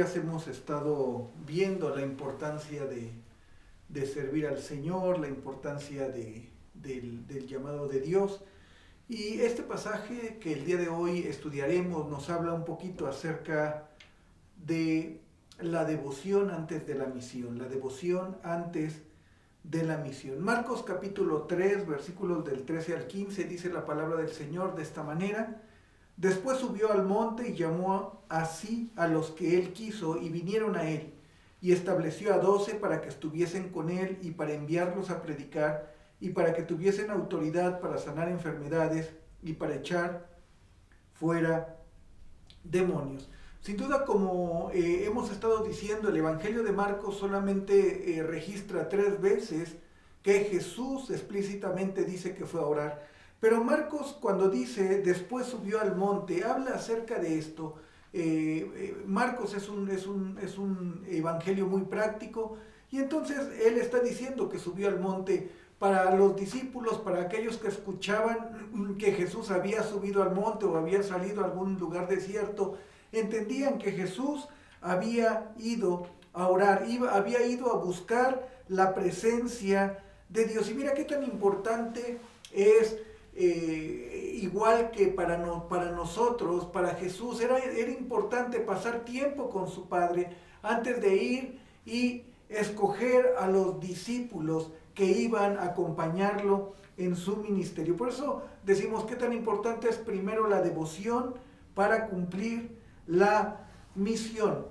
días hemos estado viendo la importancia de servir al Señor, la importancia del llamado de Dios. Y este pasaje que el día de hoy estudiaremos nos habla un poquito acerca de la devoción antes de la misión, la devoción antes de la misión. Marcos capítulo 3, versículos del 13 al 15, dice la palabra del Señor de esta manera: Después subió al monte y llamó así a los que él quiso y vinieron a él, y estableció a 12 para que estuviesen con él y para enviarlos a predicar y para que tuviesen autoridad para sanar enfermedades y para echar fuera demonios. Sin duda, como hemos estado diciendo, el Evangelio de Marcos solamente registra 3 veces que Jesús explícitamente dice que fue a orar. Pero Marcos, cuando dice después subió al monte, habla acerca de esto. Marcos es un evangelio muy práctico, y entonces él está diciendo que subió al monte para los discípulos, para aquellos que escuchaban que Jesús había subido al monte o había salido a algún lugar desierto. Entendían que Jesús había ido a orar, había ido a buscar la presencia de Dios. Y mira qué tan importante es, igual que para nosotros, para Jesús, era importante pasar tiempo con su Padre antes de ir y escoger a los discípulos que iban a acompañarlo en su ministerio. Por eso decimos qué tan importante es primero la devoción para cumplir la misión.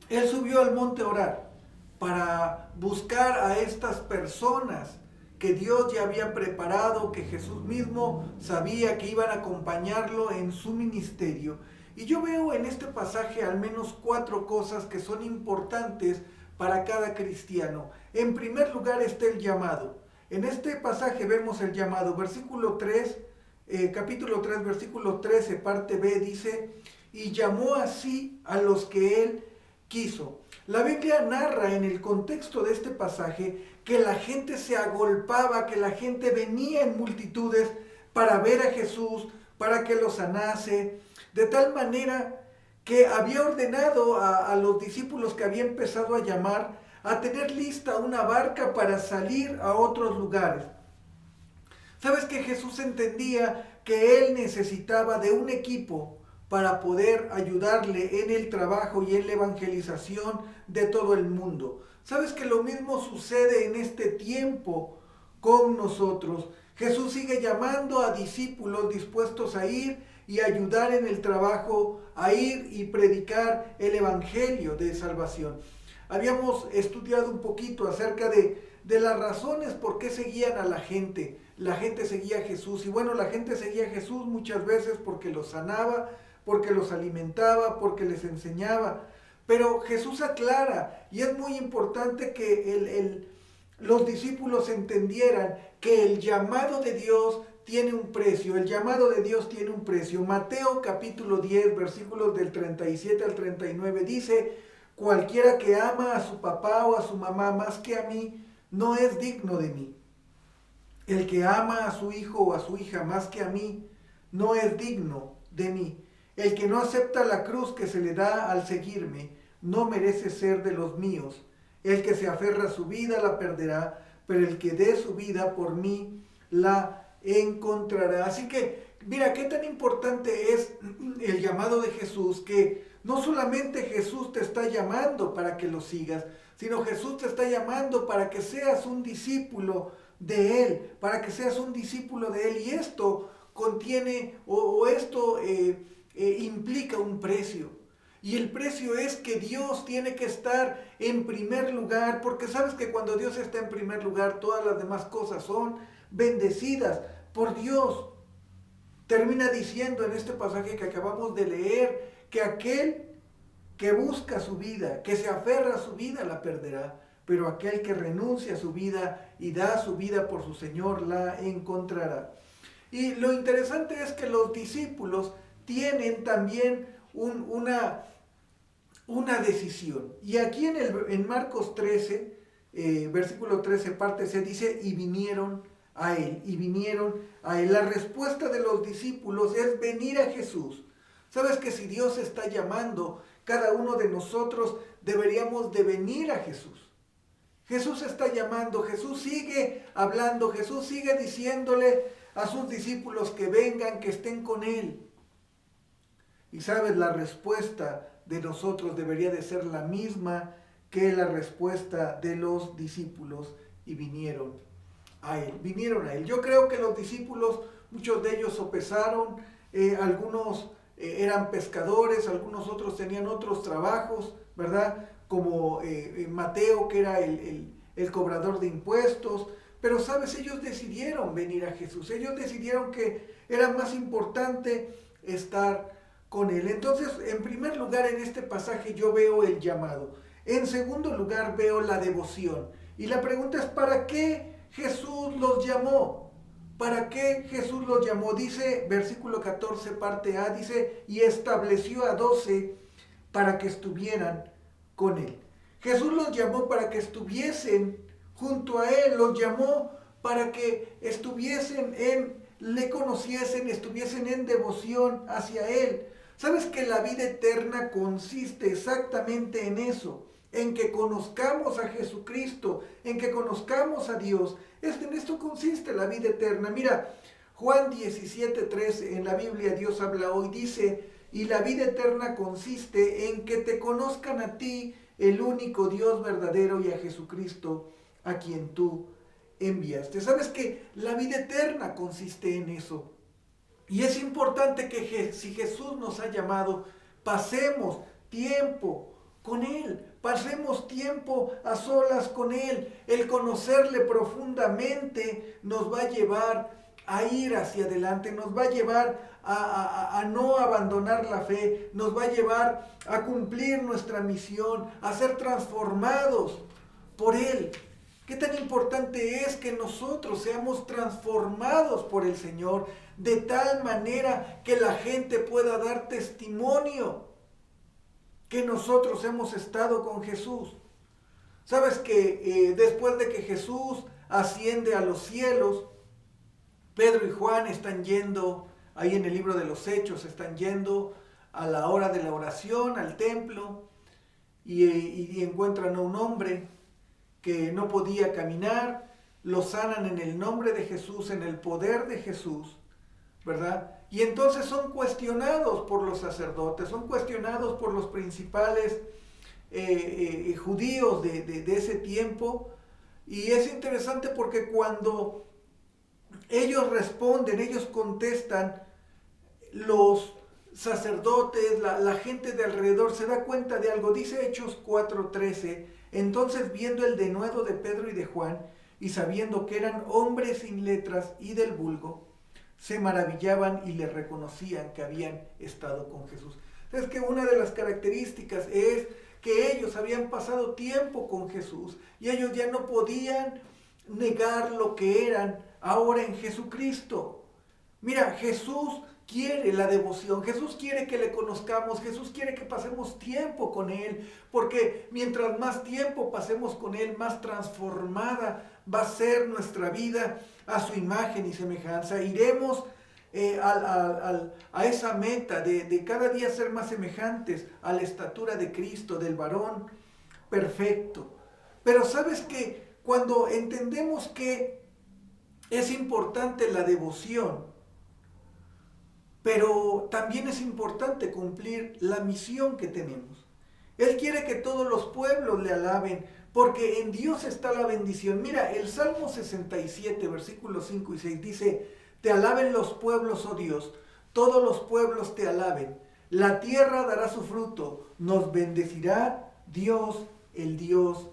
Él subió al monte a orar para buscar a estas personas que Dios ya había preparado, que Jesús mismo sabía que iban a acompañarlo en su ministerio. Y yo veo en este pasaje al menos 4 cosas que son importantes para cada cristiano. En primer lugar está el llamado. En este pasaje vemos el llamado. Versículo 3, capítulo 3, versículo 13, parte B, dice: y llamó así a los que él quiso. La Biblia narra en el contexto de este pasaje que la gente se agolpaba, que la gente venía en multitudes para ver a Jesús, para que lo sanase, de tal manera que había ordenado a los discípulos que había empezado a llamar a tener lista una barca para salir a otros lugares. ¿Sabes que Jesús entendía que él necesitaba de un equipo para poder ayudarle en el trabajo y en la evangelización de todo el mundo? ¿Sabes que lo mismo sucede en este tiempo con nosotros? Jesús sigue llamando a discípulos dispuestos a ir y ayudar en el trabajo, a ir y predicar el evangelio de salvación. Habíamos estudiado un poquito acerca de las razones por qué seguían a la gente. La gente seguía a Jesús, y bueno, la gente seguía a Jesús muchas veces porque los sanaba, porque los alimentaba, porque les enseñaba. Pero Jesús aclara, y es muy importante que los discípulos entendieran que el llamado de Dios tiene un precio. El llamado de Dios tiene un precio. Mateo capítulo 10, versículos del 37 al 39 dice: cualquiera que ama a su papá o a su mamá más que a mí, no es digno de mí. El que ama a su hijo o a su hija más que a mí, no es digno de mí. El que no acepta la cruz que se le da al seguirme, no merece ser de los míos. El que se aferra a su vida la perderá, pero el que dé su vida por mí la encontrará. Así que, mira, qué tan importante es el llamado de Jesús, que no solamente Jesús te está llamando para que lo sigas, sino Jesús te está llamando para que seas un discípulo de Él, para que seas un discípulo de Él. Y esto contiene, esto implica un precio. Y el precio es que Dios tiene que estar en primer lugar, porque sabes que cuando Dios está en primer lugar, todas las demás cosas son bendecidas por Dios. Termina diciendo en este pasaje que acabamos de leer que aquel que busca su vida, que se aferra a su vida, la perderá, pero aquel que renuncia a su vida y da su vida por su Señor, la encontrará. Y lo interesante es que los discípulos tienen también una decisión. Y aquí en Marcos 13, versículo 13, parte C, dice: y vinieron a él, y vinieron a él. La respuesta de los discípulos es venir a Jesús. Sabes que si Dios está llamando, cada uno de nosotros deberíamos de venir a Jesús. Jesús está llamando, Jesús sigue hablando, Jesús sigue diciéndole a sus discípulos que vengan, que estén con Él. Y sabes, la respuesta de nosotros debería de ser la misma que la respuesta de los discípulos, y vinieron a Él. Yo creo que los discípulos, muchos de ellos sopesaron, algunos eran pescadores, algunos otros tenían otros trabajos, ¿verdad? Como Mateo, que era el cobrador de impuestos. Pero sabes, ellos decidieron venir a Jesús, ellos decidieron que era más importante estar con Él. Entonces, en primer lugar, en este pasaje yo veo el llamado. En segundo lugar, veo la devoción. Y la pregunta es, ¿para qué Jesús los llamó? ¿Para qué Jesús los llamó? Dice, versículo 14, parte A, dice, y estableció a 12 para que estuvieran con Él. Jesús los llamó para que estuviesen junto a Él, los llamó para que estuviesen le conociesen, estuviesen en devoción hacia Él. ¿Sabes que la vida eterna consiste exactamente en eso? En que conozcamos a Jesucristo, en que conozcamos a Dios. En esto consiste la vida eterna. Mira, Juan 17:3 en la Biblia, Dios habla hoy, dice, y la vida eterna consiste en que te conozcan a ti, el único Dios verdadero, y a Jesucristo, a quien tú enviaste. ¿Sabes que la vida eterna consiste en eso? Y es importante que si Jesús nos ha llamado, pasemos tiempo con Él, pasemos tiempo a solas con Él. El conocerle profundamente nos va a llevar a ir hacia adelante, nos va a llevar a no abandonar la fe, nos va a llevar a cumplir nuestra misión, a ser transformados por Él. ¿Qué tan importante es que nosotros seamos transformados por el Señor de tal manera que la gente pueda dar testimonio que nosotros hemos estado con Jesús? ¿Sabes que después de que Jesús asciende a los cielos, Pedro y Juan están yendo, ahí en el libro de los Hechos, están yendo a la hora de la oración, al templo, y encuentran a un hombre que no podía caminar, lo sanan en el nombre de Jesús, en el poder de Jesús, ¿verdad? Y entonces son cuestionados por los sacerdotes, son cuestionados por los principales judíos de ese tiempo. Y es interesante porque cuando ellos responden, ellos contestan, los sacerdotes, la gente de alrededor se da cuenta de algo. Dice Hechos 4:13, entonces viendo el denuedo de Pedro y de Juan, y sabiendo que eran hombres sin letras y del vulgo, se maravillaban y les reconocían que habían estado con Jesús. Es que una de las características es que ellos habían pasado tiempo con Jesús y ellos ya no podían negar lo que eran ahora en Jesucristo. Mira, Jesús quiere la devoción, Jesús quiere que le conozcamos, Jesús quiere que pasemos tiempo con Él, porque mientras más tiempo pasemos con Él, más transformada va a ser nuestra vida a su imagen y semejanza. Iremos a esa meta de cada día ser más semejantes a la estatura de Cristo, del varón perfecto. Pero sabes que cuando entendemos que es importante la devoción, pero también es importante cumplir la misión que tenemos. Él quiere que todos los pueblos le alaben, porque en Dios está la bendición. Mira, el Salmo 67, versículos 5 y 6 dice, te alaben los pueblos, oh Dios, todos los pueblos te alaben. La tierra dará su fruto, nos bendecirá Dios, el Dios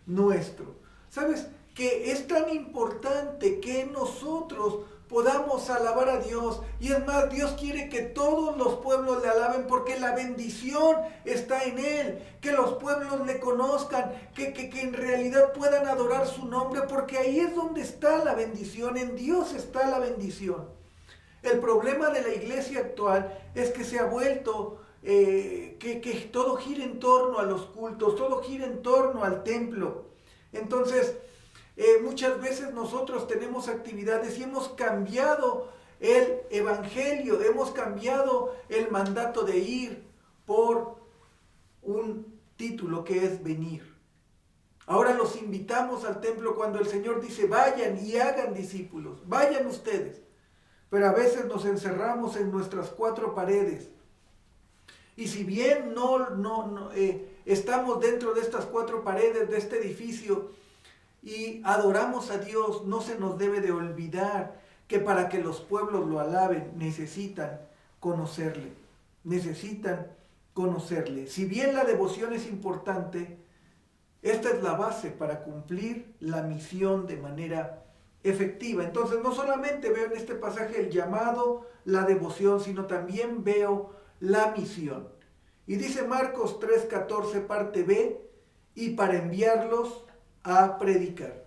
nuestro. ¿Sabes que es tan importante que nosotros podamos alabar a Dios? Y es más, Dios quiere que todos los pueblos le alaben porque la bendición está en Él. Que los pueblos le conozcan, que en realidad puedan adorar su nombre, porque ahí es donde está la bendición, en Dios está la bendición. El problema de la iglesia actual es que se ha vuelto, que todo gira en torno a los cultos, todo gira en torno al templo. Entonces, muchas veces nosotros tenemos actividades y hemos cambiado el evangelio, hemos cambiado el mandato de ir por un título que es venir. Ahora los invitamos al templo cuando el Señor dice, vayan y hagan discípulos, vayan ustedes. Pero a veces nos encerramos en nuestras cuatro paredes. Y si bien estamos dentro de estas cuatro paredes de este edificio y adoramos a Dios, no se nos debe de olvidar que para que los pueblos lo alaben necesitan conocerle. Necesitan conocerle. Si bien la devoción es importante, esta es la base para cumplir la misión de manera efectiva. Entonces no solamente veo en este pasaje el llamado, la devoción, sino también veo la misión. Y dice Marcos 3:14 parte B, y para enviarlos a predicar.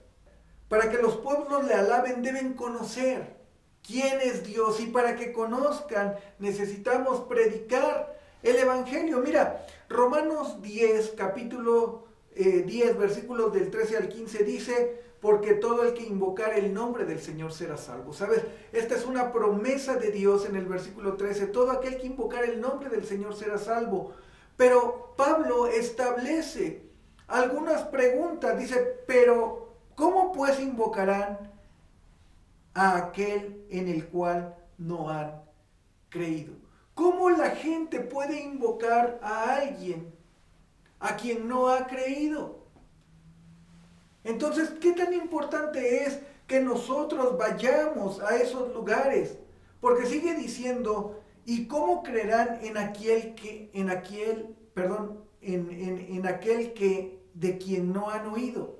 Para que los pueblos le alaben deben conocer quién es Dios, y para que conozcan necesitamos predicar el Evangelio. Mira, Romanos 10, capítulo 10, versículos del 13 al 15 dice, porque todo el que invocar el nombre del Señor será salvo. ¿Sabes? Esta es una promesa de Dios en el versículo 13. Todo aquel que invocar el nombre del Señor será salvo. Pero Pablo establece algunas preguntas. Dice, pero ¿cómo pues invocarán a aquel en el cual no han creído? ¿Cómo la gente puede invocar a alguien a quien no ha creído? Entonces, ¿qué tan importante es que nosotros vayamos a esos lugares? Porque sigue diciendo, ¿y cómo creerán en aquel que de quien no han oído?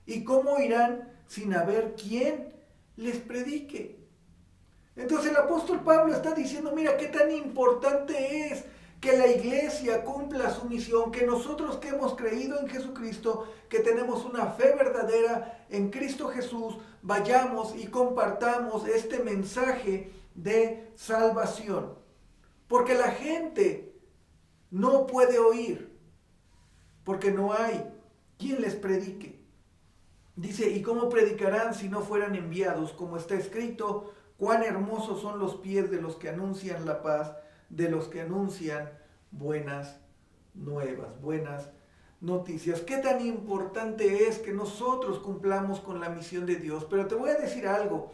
¿Y cómo irán sin haber quien les predique? Entonces el apóstol Pablo está diciendo, mira, qué tan importante es que la iglesia cumpla su misión, que nosotros que hemos creído en Jesucristo, que tenemos una fe verdadera en Cristo Jesús, vayamos y compartamos este mensaje de salvación. Porque la gente no puede oír, porque no hay quien les predique. Dice, ¿y cómo predicarán si no fueran enviados? Como está escrito, cuán hermosos son los pies de los que anuncian la paz, de los que anuncian buenas nuevas, buenas noticias. Qué tan importante es que nosotros cumplamos con la misión de Dios. Pero te voy a decir algo,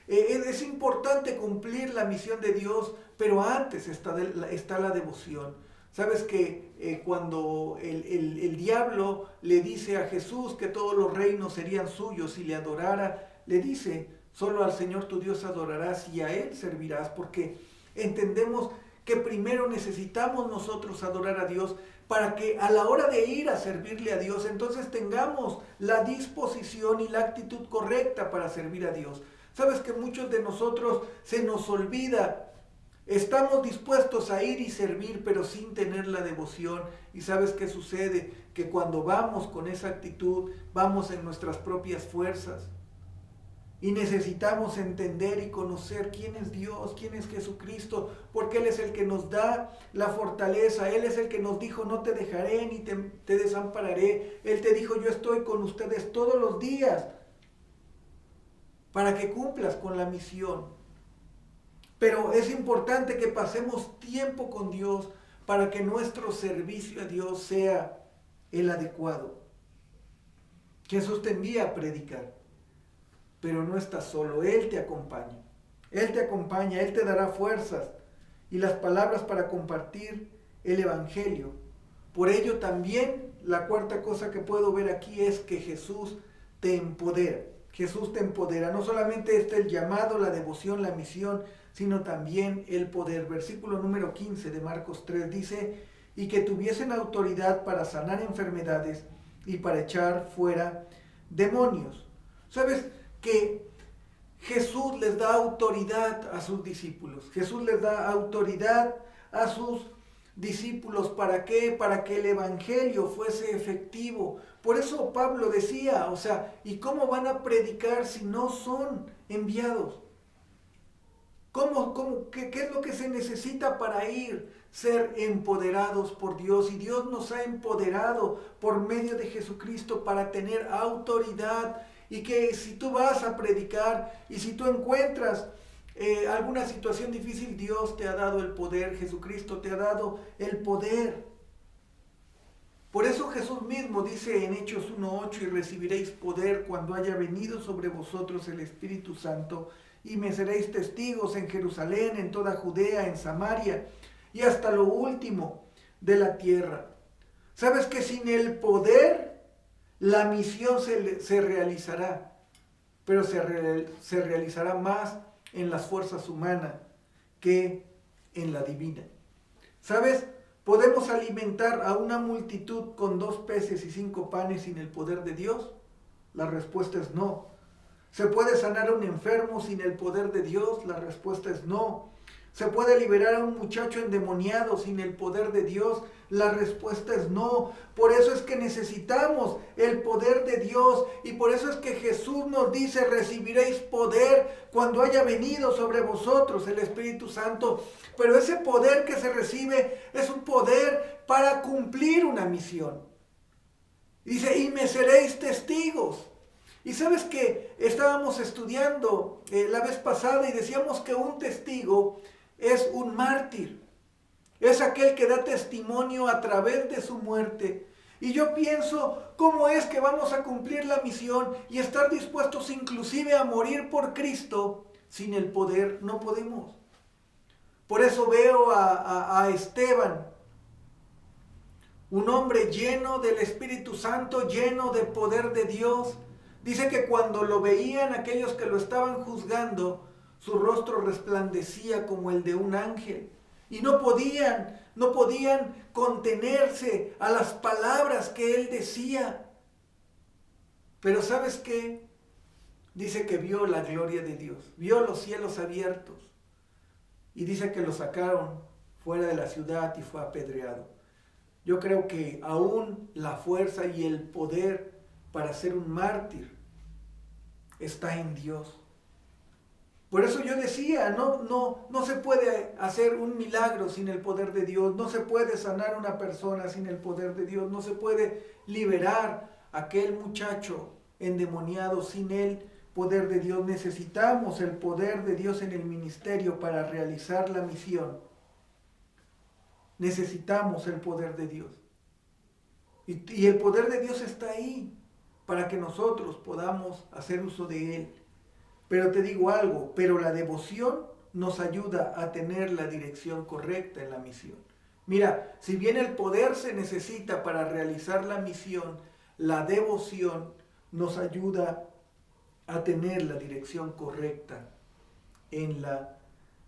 es importante cumplir la misión de Dios, pero antes está la devoción. Sabes que cuando el diablo le dice a Jesús que todos los reinos serían suyos y le adorara, le dice, solo al Señor tu Dios adorarás y a Él servirás, porque entendemos que primero necesitamos nosotros adorar a Dios para que a la hora de ir a servirle a Dios, entonces tengamos la disposición y la actitud correcta para servir a Dios. Sabes que muchos de nosotros se nos olvida, estamos dispuestos a ir y servir, pero sin tener la devoción. ¿Y sabes qué sucede? Que cuando vamos con esa actitud, vamos en nuestras propias fuerzas. Y necesitamos entender y conocer quién es Dios, quién es Jesucristo, porque Él es el que nos da la fortaleza. Él es el que nos dijo, no te dejaré ni te desampararé. Él te dijo, yo estoy con ustedes todos los días para que cumplas con la misión. Pero es importante que pasemos tiempo con Dios para que nuestro servicio a Dios sea el adecuado. Jesús te envía a predicar. Pero no estás solo, Él te acompaña. Él te acompaña, Él te dará fuerzas y las palabras para compartir el Evangelio. Por ello también la cuarta cosa que puedo ver aquí es que Jesús te empodera. Jesús te empodera. No solamente está el llamado, la devoción, la misión, sino también el poder. Versículo número 15 de Marcos 3 dice, y que tuviesen autoridad para sanar enfermedades y para echar fuera demonios. ¿Sabes? Que Jesús les da autoridad a sus discípulos. Jesús les da autoridad a sus discípulos. ¿Para qué? Para que el evangelio fuese efectivo. Por eso Pablo decía, ¿y cómo van a predicar si no son enviados? ¿Qué es lo que se necesita para ir? Ser empoderados por Dios. Y Dios nos ha empoderado por medio de Jesucristo para tener autoridad. Y que si tú vas a predicar y si tú encuentras alguna situación difícil, Dios te ha dado el poder, Jesucristo te ha dado el poder Por eso Jesús mismo dice en Hechos 1:8, y recibiréis poder cuando haya venido sobre vosotros el Espíritu Santo, y me seréis testigos en Jerusalén, en toda Judea, en Samaria, y hasta lo último de la tierra. ¿Sabes que sin el poder la misión se realizará? Pero se realizará más en las fuerzas humanas que en la divina. ¿Sabes? ¿Podemos alimentar a una multitud con 2 peces y 5 panes sin el poder de Dios? La respuesta es no. ¿Se puede sanar a un enfermo sin el poder de Dios? La respuesta es no. ¿Se puede liberar a un muchacho endemoniado sin el poder de Dios? La respuesta es no. Por eso es que necesitamos el poder de Dios, y por eso es que Jesús nos dice: recibiréis poder cuando haya venido sobre vosotros el Espíritu Santo. Pero ese poder que se recibe es un poder para cumplir una misión. Dice: y me seréis testigos. Y sabes que estábamos estudiando la vez pasada y decíamos que un testigo es un mártir. Es aquel que da testimonio a través de su muerte. Y yo pienso, ¿cómo es que vamos a cumplir la misión y estar dispuestos inclusive a morir por Cristo? Sin el poder no podemos. Por eso veo a Esteban, un hombre lleno del Espíritu Santo, lleno del poder de Dios. Dice que cuando lo veían aquellos que lo estaban juzgando, su rostro resplandecía como el de un ángel. Y no podían contenerse a las palabras que él decía. Pero ¿sabes qué? Dice que vio la gloria de Dios, vio los cielos abiertos. Y dice que lo sacaron fuera de la ciudad y fue apedreado. Yo creo que aún la fuerza y el poder para ser un mártir está en Dios. Por eso yo decía, no se puede hacer un milagro sin el poder de Dios, no se puede sanar a una persona sin el poder de Dios, no se puede liberar a aquel muchacho endemoniado sin el poder de Dios. Necesitamos el poder de Dios en el ministerio para realizar la misión. Necesitamos el poder de Dios. Y el poder de Dios está ahí para que nosotros podamos hacer uso de él. Pero te digo algo, pero la devoción nos ayuda a tener la dirección correcta en la misión. Mira, si bien el poder se necesita para realizar la misión, la devoción nos ayuda a tener la dirección correcta en la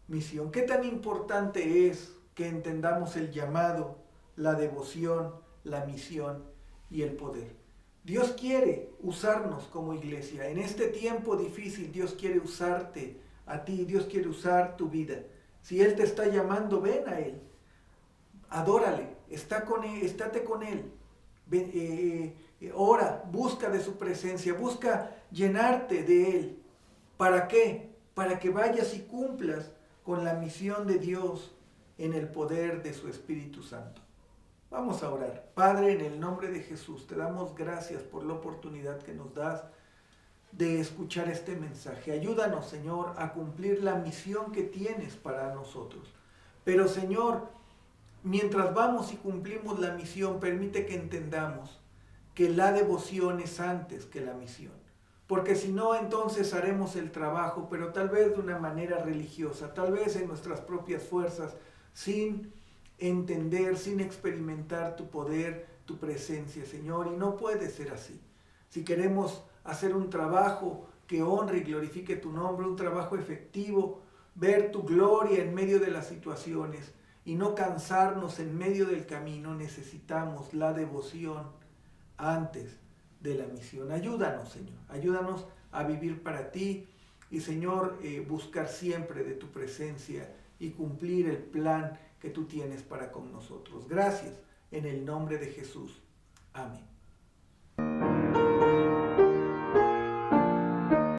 misión. ¿Qué tan importante es que entendamos el llamado, la devoción, la misión y el poder? Dios quiere usarnos como iglesia. En este tiempo difícil, Dios quiere usarte a ti, Dios quiere usar tu vida. Si Él te está llamando, ven a Él. Adórale, estate con Él. Ora, busca de su presencia, busca llenarte de Él. ¿Para qué? Para que vayas y cumplas con la misión de Dios en el poder de su Espíritu Santo. Vamos a orar. Padre, en el nombre de Jesús, te damos gracias por la oportunidad que nos das de escuchar este mensaje. Ayúdanos, Señor, a cumplir la misión que tienes para nosotros. Pero, Señor, mientras vamos y cumplimos la misión, permite que entendamos que la devoción es antes que la misión. Porque si no, entonces haremos el trabajo, pero tal vez de una manera religiosa, tal vez en nuestras propias fuerzas, sin entender, sin experimentar tu poder, tu presencia, Señor. Y no puede ser así. Si queremos hacer un trabajo que honre y glorifique tu nombre, un trabajo efectivo, ver tu gloria en medio de las situaciones y no cansarnos en medio del camino, necesitamos la devoción antes de la misión. Ayúdanos, Señor, ayúdanos a vivir para ti y, Señor, buscar siempre de tu presencia y cumplir el plan que tú tienes para con nosotros. Gracias en el nombre de Jesús. Amén.